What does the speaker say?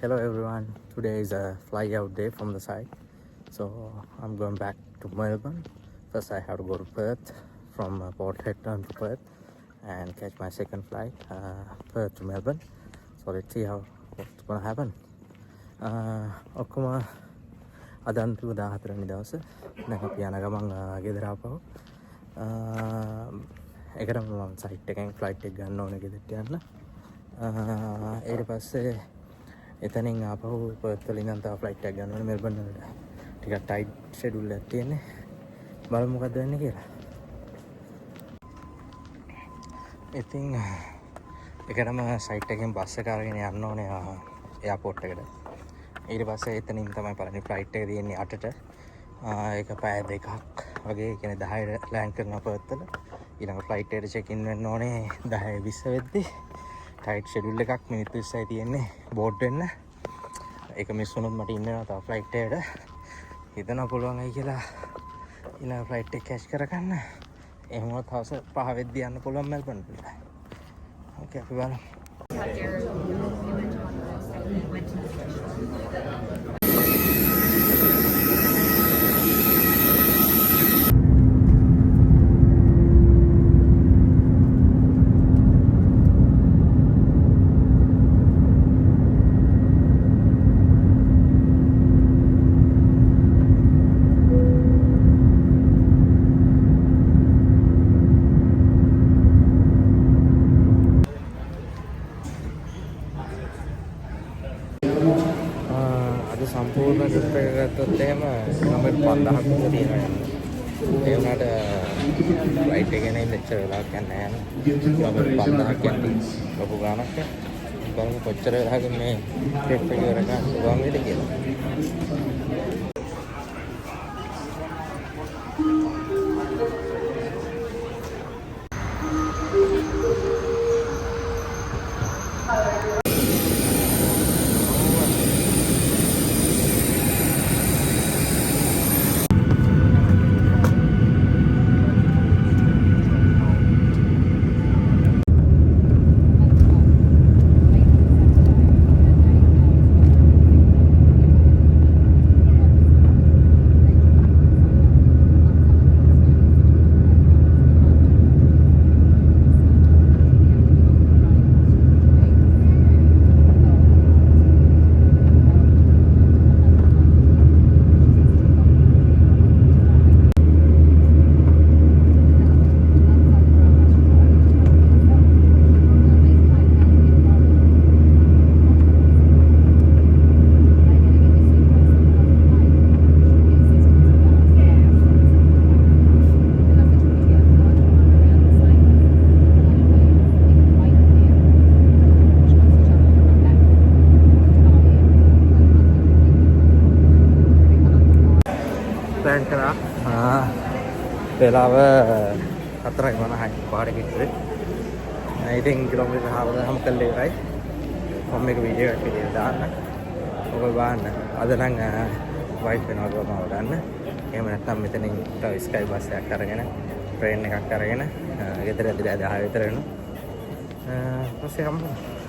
Hello everyone. Today is a fly out day from the site. So I'm going back to Melbourne. First I have to go to Perth from Port Hedland to Perth and catch my second flight, Perth to Melbourne. So let's see how what's gonna happen. ඔක්කොම අදන්තු 14 වෙනි දවසේ දැන් අපි යන ගමන් ගෙදර ආපහු ඒකටම මම සයිට් එකෙන් ෆ්ලයිට් එක ගන්න ඕනේ ගෙදරට යන්න. ඊට පස්සේ එතනින් ආපහු පර්ත් වලින් නම් තව ෆ්ලයිට් එකක් ගන්න ඕනේ මෙල්බර්න් වලට. ටිකක් ටයිට් ෂෙඩියුල් එකක් තියෙන්නේ. බලමු මොකද වෙන්නේ කියලා. ඉතින් ඒකටම සයිට් එකෙන් බස් එක අරගෙන යන්න ඕනේ එයාපෝට් එකට. ඊට පස්සේ එතනින් තමයි පළවෙනි ෆ්ලයිට් එක තියෙන්නේ 8ට. ඒක පැය දෙකක් වගේ කියන්නේ 10ට ලෑන්ඩ් කරනවා පර්ත් වල. ඊළඟ ෆ්ලයිට් එකට චෙක් ඉන් වෙන්න ඕනේ 10:20 වෙද්දී. ටයිට් ෂෙඩියුල් එකක් මිනිත්තු 20යි තියෙන්නේ බෝඩ් වෙන්න. ඒක මිස් වුණොත් මට ඉන්න වෙනවා තව ෆ්ලයිට් එකට. හිතනවා පුළුවන් අය කියලා ඊළඟ ෆ්ලයිට් එක කැච් කරගන්න. එහෙම වුණොත් හවස 5 වෙද්දී යන්න පුළුවන් මෙල්බර්න් වලට. ඕකේ අපි බලමු. සම්පූර්ණ ට්‍රිප් එක ගත්තොත් එහෙම නම්බර් 5000ක් විතර තියෙනවා. ඒ වුණාට ෆ්ලයිට් එක නේ මෙච්චර වෙලාවක් යන්නේ නැහැ. නම්බර් 5000ක් යන්නේ ලොකු ගාණක්. බලමු කොච්චර වෙලාවකින් මේ ට්‍රිප් එක ඉවර කරන්න පුළුවන් වේද කියලා. ප්ලෑන් කරා වෙලාව 4:50යි පාරේ ගිහින්. ඉතින් කිලෝමීටර් 4000ම කල්ලේ ඉවරයි. මම මේක වීඩියෝ එකක් විදියට දාන්න. ඔබ බලන්න. අද නම් වයිට් වෙනවා ගමව ගන්න. එහෙම නැත්නම් මෙතනින් තව ස්කයි බස් එකක් අරගෙන ට්‍රේන් එකක් අරගෙන ගෙදර ඇදලා 10 විතර වෙනවා. ඊපස්සේ හම්බුනා.